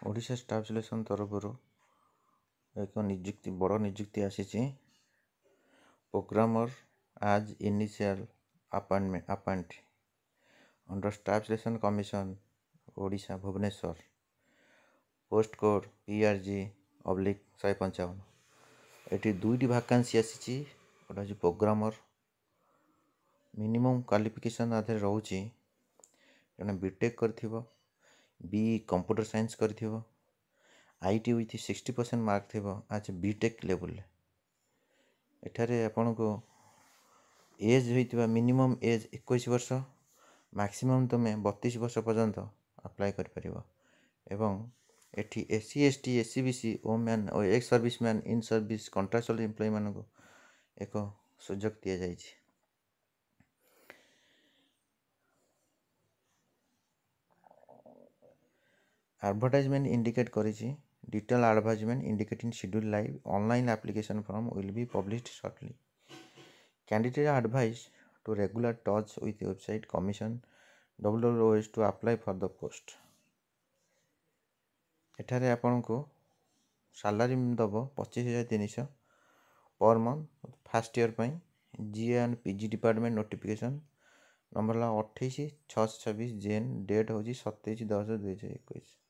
Odisha staff selection तरफ एक नियुक्ति बड़ नियुक्ति आसी प्रोग्रामर आज initial appoint under staff selection commission Odisha Bhubaneswar post code PRG/155 एटी दुईटी वैकेंसी आसी गोटे हूँ प्रोग्रामर मिनिमम क्वालिफिकेशन आधे रोचे जड़े बीटेक कर बी कंप्यूटर साइंस कर IT विथ 60% मार्क थी आज बीटेक लेवल एठारे आपण को एज होता मिनिमम एज 21 वर्ष मैक्सिमम तुम 32 वर्ष पर्यंत अप्लाई कर एवं एठी SC ST SC BC women और ex serviceman in service contractual employ मान को एक सुजोग दि जाइए। एडवर्टाइजमेंट इंडिकेट करिछि detail advertisement indicating schedule live online application form will be published shortly candidate advise to regular touch with website commission WWOS to apply for the post एठारे आपण को सैलरी दब 25,300 per month first year per GA and PG department notification number 28/6/26 JN date हूँ 27/10/2021।